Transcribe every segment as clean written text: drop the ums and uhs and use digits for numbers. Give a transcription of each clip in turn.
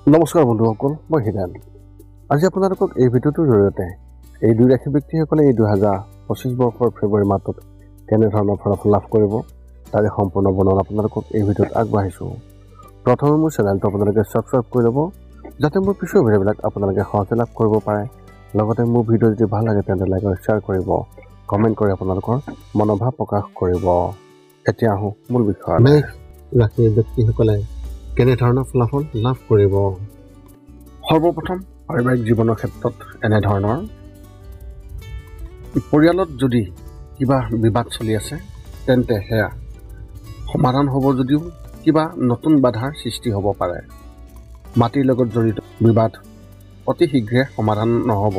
নমস্কাৰ বন্ধুসকল, মই হীৰেণ। আজি আপোনালোকক এই ভিডিঅ'টোৰ জৰিয়তে এই দুই ৰাশি ব্যক্তিসকলে এই 2025 বৰ্ষৰ ফেব্ৰুৱাৰী মাহটোত কেনেধৰণৰ ফলাফল লাভ কৰিব তাৰে সম্পূৰ্ণ বৰ্ণনা আপোনালোকক এই ভিডিঅ'ত আগবঢ়াইছোঁ। প্ৰথমে মোৰ চেনেলটো আপোনালোকে ছাবস্ক্ৰাইব কৰি ল'ব, যাতে মোৰ পিছৰ ভিডিঅ'বিলাক আপোনালোকে সহজে লাভ কৰিব পাৰে। লগতে মোৰ ভিডিঅ' যদি ভাল লাগে তেন্তে লাইক আৰু শ্বেয়াৰ কৰিব, কমেণ্ট কৰি আপোনালোকৰ মনোভাৱ প্ৰকাশ কৰিব। এতিয়া আহোঁ মূল বিষয়লৈ। ৰাশিৰ ব্যক্তিসকলে কেনেধৰণৰ ফলাফল লাভ কৰিব। সৰ্বপ্ৰথম পাৰিবাৰিক জীৱনৰ ক্ষেত্ৰত এনেধৰণৰ, পৰিয়ালত যদি কিবা বিবাদ চলি আছে তেন্তে সেয়া সমাধান হ'ব, যদিও কিবা নতুন বাধাৰ সৃষ্টি হ'ব পাৰে। মাটিৰ লগত জড়িত বিবাদ অতি শীঘ্ৰে সমাধান নহ'ব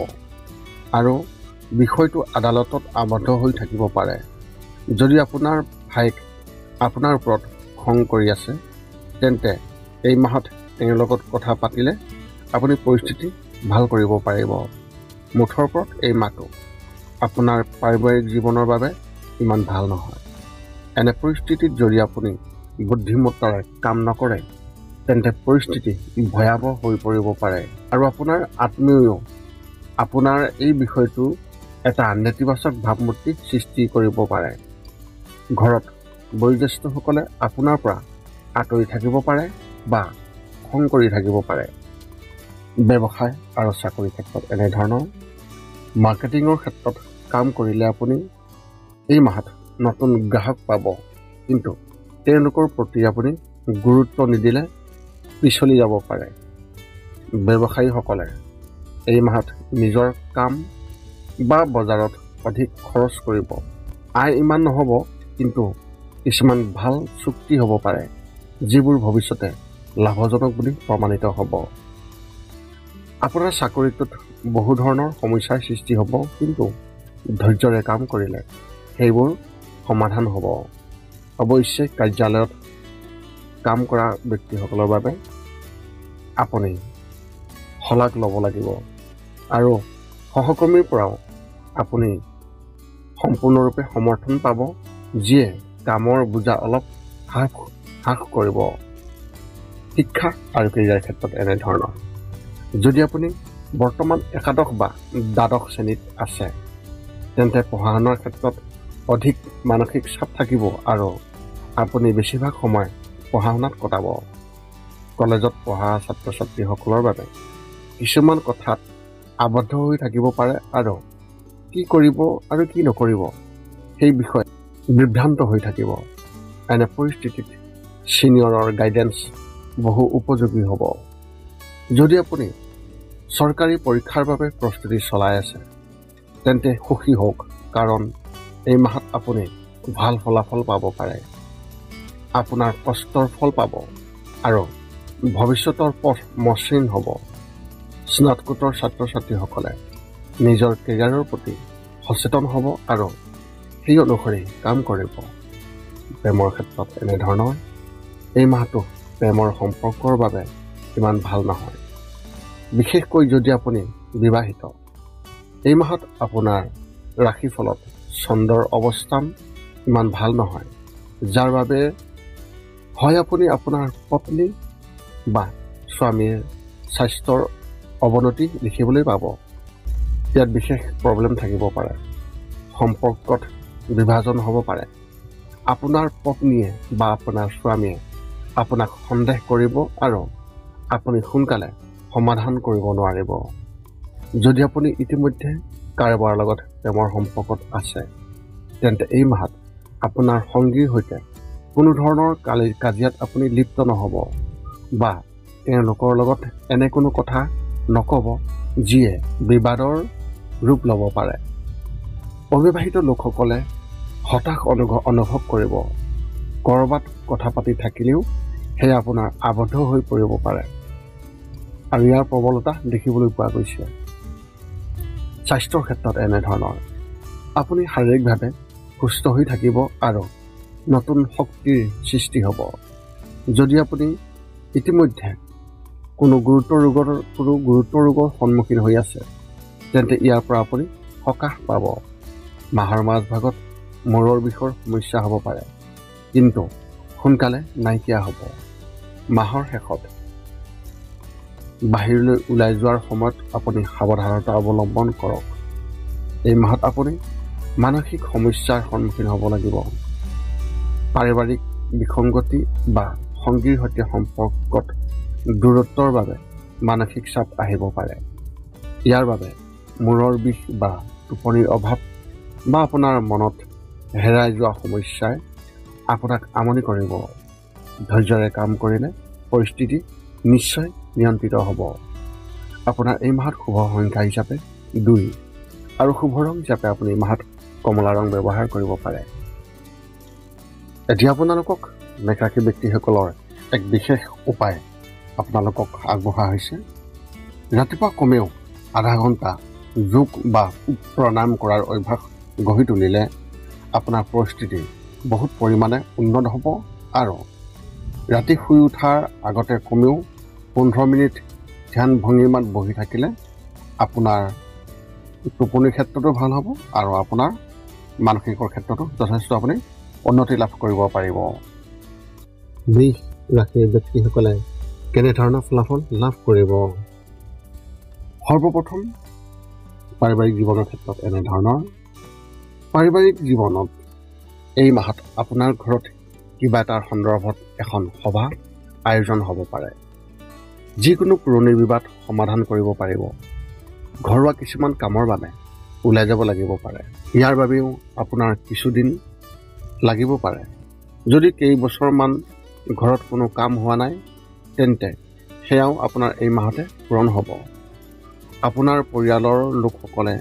আৰু বিষয়টো আদালতত আবদ্ধ হৈ থাকিব পাৰে। যদি আপোনাৰ ভাইক আপোনাৰ ওপৰত খং কৰি আছে তেন্তে এই মাহত তেওঁৰ লগত কথা পাতিলে আপুনি পৰিস্থিতি ভাল কৰিব পাৰিব। মুঠৰ ওপৰত এই মাহটো আপোনাৰ পাৰিবাৰিক জীৱনৰ বাবে ইমান ভাল নহয়। এনে পৰিস্থিতিত যদি আপুনি বুদ্ধিমত্তাৰে কাম নকৰে তেন্তে পৰিস্থিতি ভয়াৱহ হৈ পৰিব পাৰে আৰু আপোনাৰ আত্মীয়ও আপোনাৰ এই বিষয়টো এটা নেতিবাচক ভাৱমূৰ্তি সৃষ্টি কৰিব পাৰে। ঘৰত বয়োজ্যেষ্ঠসকলে আপোনাৰ পৰা আঁতৰি থাকিব পাৰে বা খং কৰি থাকিব পাৰে। ব্যৱসায় আৰু চাকৰিৰ ক্ষেত্ৰত এনেধৰণৰ, মাৰ্কেটিঙৰ ক্ষেত্ৰত কাম কৰিলে আপুনি এই মাহত নতুন গ্ৰাহক পাব, কিন্তু তেওঁলোকৰ প্ৰতি আপুনি গুৰুত্ব নিদিলে পিছলি যাব পাৰে। ব্যৱসায়ীসকলে এই মাহত নিজৰ কাম বা বজাৰত অধিক খৰচ কৰিব। আয় ইমান নহ'ব, কিন্তু কিছুমান ভাল চুক্তি হ'ব পাৰে যিবোৰ ভৱিষ্যতে লাভজনক বুলি প্ৰমাণিত হ'ব। আপোনাৰ চাকৰিটোত বহু ধৰণৰ সমস্যাৰ সৃষ্টি হ'ব, কিন্তু ধৈৰ্যৰে কাম কৰিলে সেইবোৰ সমাধান হ'ব। অৱশ্যে কাৰ্যালয়ত কাম কৰা ব্যক্তিসকলৰ বাবে আপুনি শলাগ ল'ব লাগিব আৰু সহকৰ্মীৰ পৰাও আপুনি সম্পূৰ্ণৰূপে সমৰ্থন পাব, যিয়ে কামৰ বোজা অলপ হ্ৰাস কৰিব। শিক্ষা আৰু কেৰিয়াৰ ক্ষেত্ৰত এনেধৰণৰ, যদি আপুনি বৰ্তমান একাদশ বা দ্বাদশ শ্ৰেণীত আছে তেন্তে পঢ়া শুনাৰ ক্ষেত্ৰত অধিক মানসিক চাপ থাকিব আৰু আপুনি বেছিভাগ সময় পঢ়া শুনাত কটাব। কলেজত পঢ়া ছাত্ৰ ছাত্ৰীসকলৰ বাবে কিছুমান কথাত আবদ্ধ হৈ থাকিব পাৰে আৰু কি কৰিব আৰু কি নকৰিব সেই বিষয়ে বিভ্ৰান্ত হৈ থাকিব। এনে পৰিস্থিতিত ছিনিয়ৰৰ গাইডেন্স বহু উপযোগী হ'ব। যদি আপুনি চৰকাৰী পৰীক্ষাৰ বাবে প্ৰস্তুতি চলাই আছে তেন্তে সুখী হওক, কাৰণ এই মাহত আপুনি ভাল ফলাফল পাব পাৰে। আপোনাৰ কষ্টৰ ফল পাব আৰু ভৱিষ্যতৰ পথ মসৃণ হ'ব। স্নাতকোত্তৰ ছাত্ৰ ছাত্ৰীসকলে নিজৰ কেৰিয়াৰৰ প্ৰতি সচেতন হ'ব আৰু সেই অনুসৰি কাম কৰিব। প্ৰেমৰ ক্ষেত্ৰত এনেধৰণৰ, এই মাহটো প্ৰেমৰ সম্পৰ্কৰ বাবে ইমান ভাল নহয়, বিশেষকৈ যদি আপুনি বিবাহিত। এই মাহত আপোনাৰ ৰাশিফলত চন্দ্ৰৰ অৱস্থান ইমান ভাল নহয়, যাৰ বাবে হয় আপুনি আপোনাৰ পত্নী বা স্বামীৰ স্বাস্থ্যৰ অৱনতি দেখিবলৈ পাব। ইয়াত বিশেষ প্ৰব্লেম থাকিব পাৰে। সম্পৰ্কত বিভাজন হ'ব পাৰে। আপোনাৰ পত্নীয়ে বা আপোনাৰ স্বামীয়ে আপোনাক সন্দেহ কৰিব আৰু আপুনি সোনকালে সমাধান কৰিব নোৱাৰিব। যদি আপুনি ইতিমধ্যে কাৰোবাৰ লগত প্ৰেমৰ সম্পৰ্কত আছে তেন্তে এই মাহত আপোনাৰ সংগীৰ সৈতে কোনো ধৰণৰ কাজিয়াত আপুনি লিপ্ত নহ'ব বা তেওঁলোকৰ লগত এনে কোনো কথা নক'ব যিয়ে বিবাদৰ ৰূপ ল'ব পাৰে। অবিবাহিত লোকসকলে হতাশ অনুভৱ কৰিব। ক'ৰবাত কথা পাতি থাকিলেও সেয়া আপোনাৰ আবদ্ধ হৈ পৰিব পাৰে আৰু ইয়াৰ প্ৰবলতা দেখিবলৈ পোৱা গৈছে। স্বাস্থ্যৰ ক্ষেত্ৰত এনেধৰণৰ, আপুনি শাৰীৰিকভাৱে সুস্থ হৈ থাকিব আৰু নতুন শক্তিৰ সৃষ্টি হ'ব। যদি আপুনি ইতিমধ্যে কোনো গুৰুতৰ ৰোগৰ সন্মুখীন হৈ আছে তেন্তে ইয়াৰ পৰা আপুনি সকাহ পাব। মাহৰ মাজভাগত মূৰৰ বিষৰ সমস্যা হ'ব পাৰে, কিন্তু সোনকালে নাইকিয়া হ'ব। মাহৰ শেষত বাহিৰলৈ ওলাই যোৱাৰ সময়ত আপুনি সাৱধানতা অৱলম্বন কৰক। এই মাহত আপুনি মানসিক সমস্যাৰ সন্মুখীন হ'ব লাগিব। পাৰিবাৰিক বিসংগতি বা সংগীৰ সৈতে সম্পৰ্কত দূৰত্বৰ বাবে মানসিক চাপ আহিব পাৰে। ইয়াৰ বাবে মূৰৰ বিষ বা টোপনিৰ অভাৱ বা আপোনাৰ মনত হেৰাই যোৱা সমস্যাই আপোনাক আমনি কৰিব। ধৈৰ্যৰে কাম কৰিলে পৰিস্থিতি নিশ্চয় নিয়ন্ত্ৰিত হ'ব। আপোনাৰ এই মাহত শুভ সংখ্যা হিচাপে 2 আৰু শুভ ৰং হিচাপে আপুনি এই মাহত কমলা ৰং ব্যৱহাৰ কৰিব পাৰে। এতিয়া আপোনালোকক মেঘৰাশি ব্যক্তিসকলৰ এক বিশেষ উপায় আপোনালোকক আগবঢ়া হৈছে। ৰাতিপুৱা কমেও আধা ঘণ্টা যোগ বা প্ৰণাম কৰাৰ অভ্যাস গঢ়ি তুলিলে আপোনাৰ পৰিস্থিতি বহুত পৰিমাণে উন্নত হ'ব আৰু ৰাতি শুই উঠাৰ আগতে কমেও 15 মিনিট ধ্যান ভংগীমাত বহি থাকিলে আপোনাৰ টোপনিৰ ক্ষেত্ৰতো ভাল হ'ব আৰু আপোনাৰ মানসিকৰ ক্ষেত্ৰতো যথেষ্ট আপুনি উন্নতি লাভ কৰিব পাৰিব। মেষ ৰাশিৰ ব্যক্তিসকলে কেনেধৰণৰ ফলাফল লাভ কৰিব? সৰ্বপ্ৰথম পাৰিবাৰিক জীৱনৰ ক্ষেত্ৰত এনেধৰণৰ। পাৰিবাৰিক জীৱনত এই মাহত আপোনাৰ ঘৰত কিবা এটাৰ সন্দৰ্ভত এখন সভা আয়োজন হ'ব পাৰে। যিকোনো পুৰণি বিবাদ সমাধান কৰিব পাৰিব। ঘৰুৱা কিছুমান কামৰ বাবে ওলাই যাব লাগিব পাৰে। ইয়াৰ বাবেও আপোনাৰ কিছুদিন লাগিব পাৰে। যদি কেইবছৰমান ঘৰত কোনো কাম হোৱা নাই তেন্তে সেয়াও আপোনাৰ এই মাহতে পূৰণ হ'ব। আপোনাৰ পৰিয়ালৰ লোকসকলে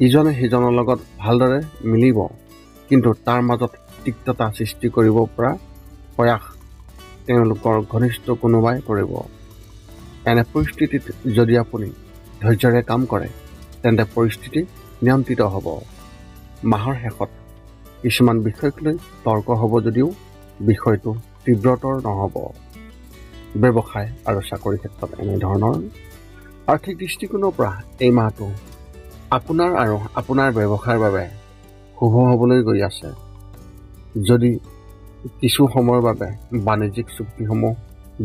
ইজনে সিজনৰ লগত ভালদৰে মিলিব, কিন্তু তাৰ মাজত তিক্ততা সৃষ্টি কৰিব পৰা প্ৰয়াস তেওঁলোকৰ ঘনিষ্ঠ কোনোবাই কৰিব। এনে পৰিস্থিতিত যদি আপুনি ধৈৰ্যৰে কাম কৰে তেন্তে পৰিস্থিতি নিয়ন্ত্ৰিত হ'ব। মাহৰ শেষত কিছুমান বিষয়ক লৈ তৰ্ক হ'ব যদিও বিষয়টো তীব্ৰতৰ নহ'ব। ব্যৱসায় আৰু চাকৰিৰ ক্ষেত্ৰত এনেধৰণৰ। আৰ্থিক দৃষ্টিকোণৰ পৰা এই মাহটো আপোনাৰ আৰু আপোনাৰ ব্যৱসায়ৰ বাবে শুভ হ'বলৈ গৈ আছে। যদি কিছু সময়ৰ বাবে বাণিজ্যিক চুক্তিসমূহ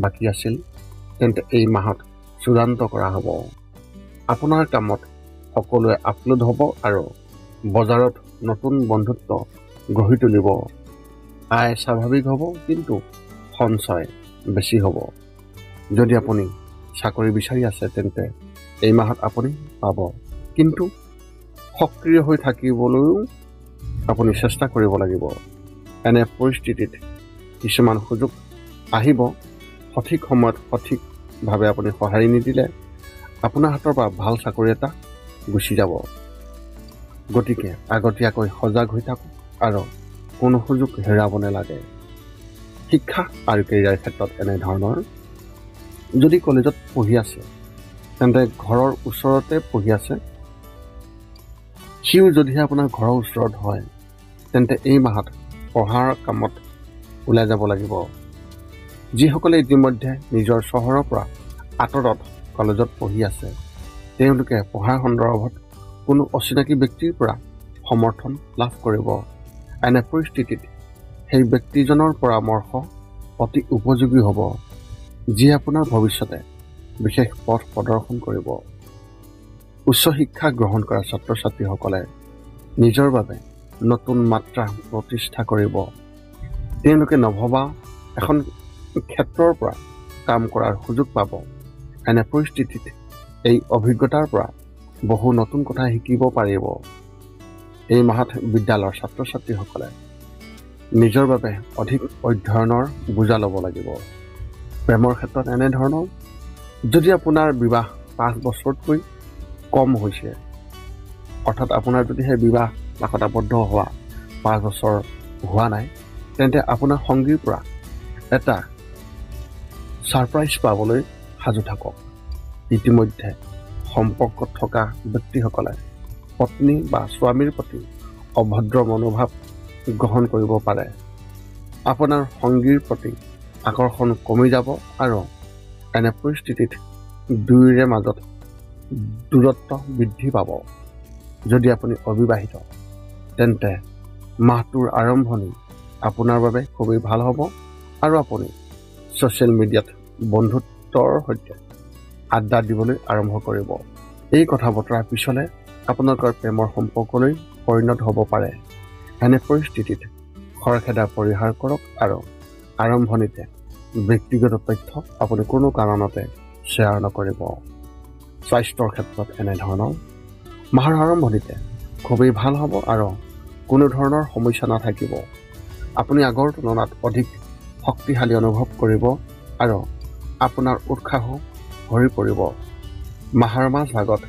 বাকী আছিল তেন্তে এই মাহত চূড়ান্ত কৰা হ'ব। আপোনাৰ কামত সকলোৱে আপলোড হ'ব আৰু বজাৰত নতুন বন্ধুত্ব গঢ়ি তুলিব। আয় স্বাভাৱিক হ'ব কিন্তু সঞ্চয় বেছি হ'ব। যদি আপুনি চাকৰি বিচাৰি আছে তেন্তে এই মাহত আপুনি পাব, কিন্তু সক্ৰিয় হৈ থাকিবলৈও আপুনি চেষ্টা কৰিব লাগিব। এনে পৰিস্থিতিত কিছুমান সুযোগ আহিব। সঠিক সময়ত সঠিকভাৱে আপুনি সঁহাৰি নিদিলে আপোনাৰ হাতৰ পৰা ভাল চাকৰি এটা গুচি যাব। গতিকে আগতীয়াকৈ সজাগ হৈ থাকক আৰু কোনো সুযোগ হেৰাব নালাগে। শিক্ষা আৰু কেৰিয়াৰ ক্ষেত্ৰত এনেধৰণৰ। যদি কলেজত পঢ়ি আছে তেন্তে ঘৰৰ ওচৰতে পঢ়ি আছে, সিও যদিহে আপোনাৰ ঘৰৰ ওচৰত হয় তেন্তে এই মাহত পঢ়াৰ কামত ওলাই যাব লাগিব। যিসকলে ইতিমধ্যে নিজৰ চহৰৰ পৰা আঁতৰত কলেজত পঢ়ি আছে তেওঁলোকে পঢ়াৰ সন্দৰ্ভত কোনো অচিনাকি ব্যক্তিৰ পৰা সমৰ্থন লাভ কৰিব। এনে পৰিস্থিতিত সেই ব্যক্তিজনৰ পৰামৰ্শ অতি উপযোগী হ'ব, যিয়ে আপোনাৰ ভৱিষ্যতে বিশেষ পথ প্ৰদৰ্শন কৰিব। উচ্চ শিক্ষা গ্ৰহণ কৰা ছাত্ৰ ছাত্ৰীসকলে নিজৰ বাবে নতুন মাত্ৰা প্ৰতিষ্ঠা কৰিব। তেওঁলোকে নভবা এখন ক্ষেত্ৰৰ পৰা কাম কৰাৰ সুযোগ পাব। এনে পৰিস্থিতিত এই অভিজ্ঞতাৰ পৰা বহু নতুন কথা শিকিব পাৰিব। এই মাহত বিদ্যালয়ৰ ছাত্ৰ ছাত্ৰীসকলে নিজৰ বাবে অধিক অধ্যয়নৰ বোজা ল'ব লাগিব। প্ৰেমৰ ক্ষেত্ৰত এনেধৰণৰ। যদি আপোনাৰ বিবাহ 5 বছৰতকৈ কম হৈছে, অৰ্থাৎ আপোনাৰ যদি সেই বিবাহ পাশত আবদ্ধ হোৱা 5 বছৰ হোৱা নাই তেন্তে আপোনাৰ সংগীৰ পৰা এটা ছাৰপ্ৰাইজ পাবলৈ সাজু থাকক। ইতিমধ্যে সম্পৰ্কত থকা ব্যক্তিসকলে পত্নী বা স্বামীৰ প্ৰতি অভদ্ৰ মনোভাৱ গ্ৰহণ কৰিব পাৰে। আপোনাৰ সংগীৰ প্ৰতি আকৰ্ষণ কমি যাব আৰু এনে পৰিস্থিতিত দুয়োৰে মাজত দূৰত্ব বৃদ্ধি পাব। যদি আপুনি অবিবাহিত তেন্তে মাহটোৰ আৰম্ভণি আপোনাৰ বাবে খুবেই ভাল হ'ব আৰু আপুনি ছ'চিয়েল মিডিয়াত বন্ধুত্বৰ সৈতে আড্ডা দিবলৈ আৰম্ভ কৰিব। এই কথা বতৰা পিছলে আপোনালোকৰ প্ৰেমৰ সম্পৰ্কলৈ পৰিণত হ'ব পাৰে। এনে পৰিস্থিতিত খৰখেদা পৰিহাৰ কৰক আৰু আৰম্ভণিতে ব্যক্তিগত তথ্য আপুনি কোনো কাৰণতে শ্বেয়াৰ নকৰিব। স্বাস্থ্যৰ ক্ষেত্ৰত এনেধৰণৰ মাহৰ আৰম্ভণিতে খুবেই ভাল হ'ব আৰু কোনো ধৰণৰ সমস্যা নাথাকিব। আপুনি আগৰ তুলনাত অধিক শক্তিশালী অনুভৱ কৰিব আৰু আপোনাৰ উৎসাহো ভৰি পৰিব। মাহৰ মাজভাগত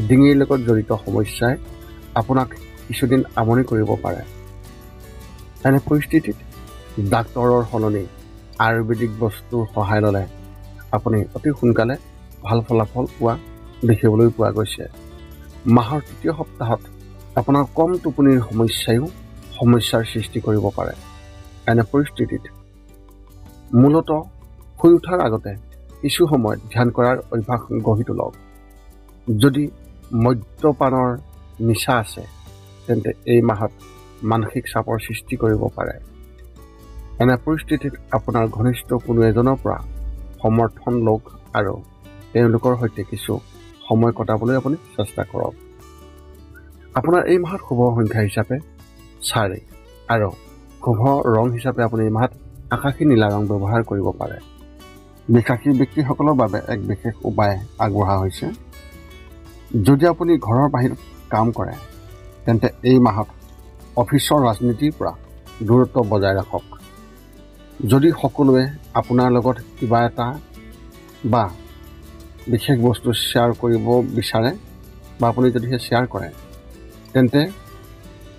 ডিঙিৰ লগত জড়িত সমস্যাই আপোনাক কিছুদিন আমনি কৰিব পাৰে। এনে পৰিস্থিতিত ডাক্তৰৰ সলনি আয়ুৰ্বেদিক বস্তুৰ সহায় ল'লে আপুনি অতি সোনকালে ভাল ফলাফল পোৱা দেখিবলৈ পোৱা গৈছে। মাহৰ তৃতীয় সপ্তাহত আপোনাৰ কম টোপনিৰ সমস্যাৰ সৃষ্টি কৰিব পাৰে। এনে পৰিস্থিতিত মূলতঃ শুই উঠাৰ আগতে কিছু সময় ধ্যান কৰাৰ অভ্যাস গঢ়ি তোলক। যদি মদ্যপানৰ নিচা আছে তেন্তে এই মাহত মানসিক চাপৰ সৃষ্টি কৰিব পাৰে। এনে পৰিস্থিতিত আপোনাৰ ঘনিষ্ঠ কোনো এজনৰ পৰা সমৰ্থন লওক আৰু তেওঁলোকৰ সৈতে কিছু সময় কটাবলৈ আপুনি চেষ্টা কৰক। আপোনাৰ এই মাহত শুভ সংখ্যা হিচাপে 4 আৰু শুভ ৰং হিচাপে আপুনি এই মাহত আকাশী নীলা ৰং ব্যৱহাৰ কৰিব পাৰে। বিশ্বাসী ব্যক্তিসকলৰ বাবে এক বিশেষ উপায় আগবঢ়া হৈছে। যদি আপুনি ঘৰৰ বাহিৰত কাম কৰে তেন্তে এই মাহত অফিচৰ ৰাজনীতিৰ পৰা দূৰত্ব বজাই ৰাখক। যদি সকলোৱে আপোনাৰ লগত কিবা এটা বা বিশেষ বস্তু শ্বেয়াৰ কৰিব বিচাৰে বা আপুনি যদিহে শ্বেয়াৰ কৰে তেন্তে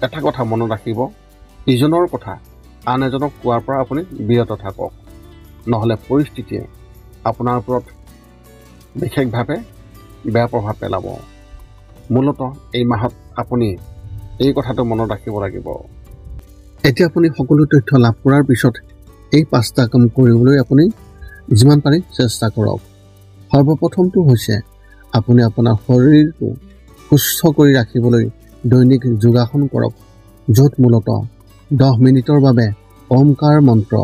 এটা কথা মনত ৰাখিব, ইজনৰ কথা আন এজনক কোৱাৰ পৰা আপুনি বিৰত থাকক, নহ'লে পৰিস্থিতিয়ে আপোনাৰ ওপৰত বিশেষভাৱে বেয়া প্ৰভাৱ পেলাব। মূলতঃ এই মাহত আপুনি এই কথাটো মনত ৰাখিব লাগিব। এতিয়া আপুনি সকলো তথ্য লাভ কৰাৰ পিছত এই 5টা কাম কৰিবলৈ আপুনি যিমান পাৰি চেষ্টা কৰক। সৰ্বপ্ৰথমটো হৈছে আপুনি আপোনাৰ শৰীৰটো সুস্থ কৰি ৰাখিবলৈ দৈনিক যোগাসন কৰক, য'ত মূলতঃ 10 মিনিটৰ বাবে ওমকাৰ মন্ত্ৰ,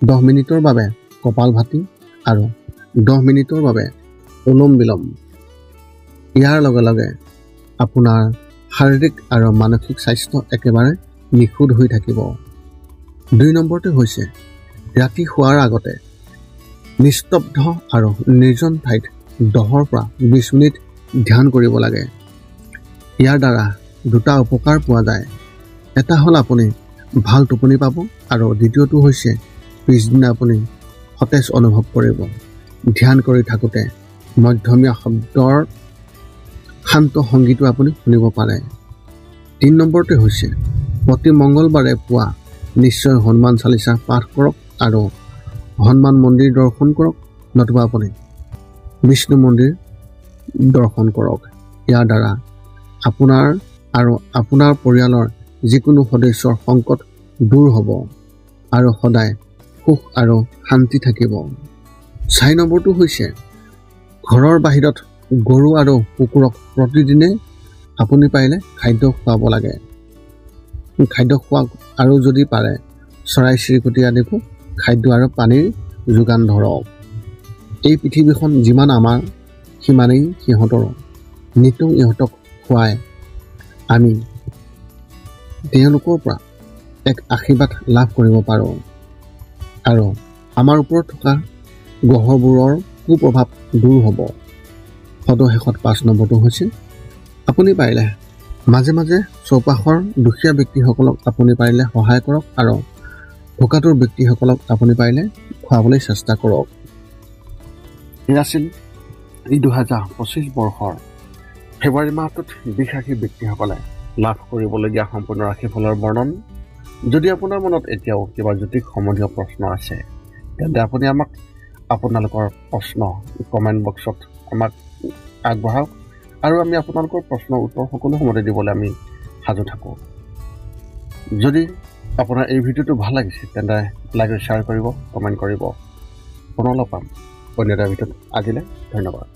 10 মিনিটৰ বাবে কপালভাতি আৰু 10 মিনিটৰ বাবে অনুলোম বিলোম। ইয়াৰ লগে লগে আপোনাৰ শাৰীৰিক আৰু মানসিক স্বাস্থ্য একেবাৰে নিখুঁত হৈ থাকিব। 2 নম্বৰটো হৈছে ৰাতি শোৱাৰ আগতে নিস্তব্ধ আৰু নিৰ্জন ঠাইত 10 পৰা 20 মিনিট ধ্যান কৰিব লাগে। ইয়াৰ দ্বাৰা 2টা উপকাৰ পোৱা যায়। এটা হ'ল আপুনি ভাল টোপনি পাব আৰু দ্বিতীয়টো হৈছে পিছদিনা আপুনি সতেজ অনুভৱ কৰিব। ধ্যান কৰি থাকোঁতে মধ্যমীয়া শব্দৰ শান্ত সংগীতো আপুনি শুনিব পাৰে। 3 নম্বৰটো হৈছে প্ৰতি মংগলবাৰে পুৱা নিশ্চয় হনুমান চালিচা পাঠ কৰক আৰু হনুমান মন্দিৰ দৰ্শন কৰক, নতুবা আপুনি বিষ্ণু মন্দিৰ দৰ্শন কৰক। ইয়াৰ দ্বাৰা আপোনাৰ আৰু আপোনাৰ পৰিয়ালৰ যিকোনো সদস্যৰ সংকট দূৰ হ'ব আৰু সদায় সুখ আৰু শান্তি থাকিব। 4 নম্বৰটো হৈছে ঘৰৰ বাহিৰত গৰু আৰু কুকুৰক প্ৰতিদিনে আপুনি পাৰিলে খাদ্য খুৱাব লাগে। খাদ্য খোৱাওক আৰু যদি পাৰে চৰাই চিৰিকটি আদিকো খাদ্য আৰু পানীৰ যোগান ধৰক। এই পৃথিৱীখন যিমান আমাৰ সিমানেই সিহঁতৰো। নিতৌ ইহঁতক খুৱাই আমি তেওঁলোকৰ পৰা এক আশীৰ্বাদ লাভ কৰিব পাৰোঁ আৰু আমাৰ ওপৰত থকা গ্ৰহবোৰৰ কুপ্ৰভাৱ দূৰ হ'ব। সদশেষত 5 নম্বৰটো হৈছে আপুনি পাৰিলে মাজে মাজে চৌপাশৰ দুখীয়া ব্যক্তিসকলক আপুনি পাৰিলে সহায় কৰক আৰু ভোকাতুৰ ব্যক্তিসকলক আপুনি পাৰিলে খুৱাবলৈ চেষ্টা কৰক। এয়া আছিল এই 2025 বৰ্ষৰ ফেব্ৰুৱাৰী মাহটোত বিশ্বাসী ব্যক্তিসকলে লাভ কৰিবলগীয়া সম্পূৰ্ণ ৰাশিফলৰ বৰ্ণন। যদি আপোনাৰ মনত এতিয়াও কিবা জ্যোতিষ সম্বন্ধীয় প্ৰশ্ন আছে তেন্তে আপুনি আমাক আপোনালোকৰ প্ৰশ্ন কমেণ্ট বক্সত আমাক আগবঢ়াওক আৰু আমি আপোনালোকৰ প্ৰশ্নৰ উত্তৰ সকলো সময়তে দিবলৈ আমি সাজু থাকোঁ। যদি আপোনাৰ এই ভিডিঅ'টো ভাল লাগিছে তেন্তে লাইক আৰু শ্বেয়াৰ কৰিব, কমেণ্ট কৰিব। পুনৰ লগ পাম অন্য এটা ভিডিঅ'ত। আজিলৈ ধন্যবাদ।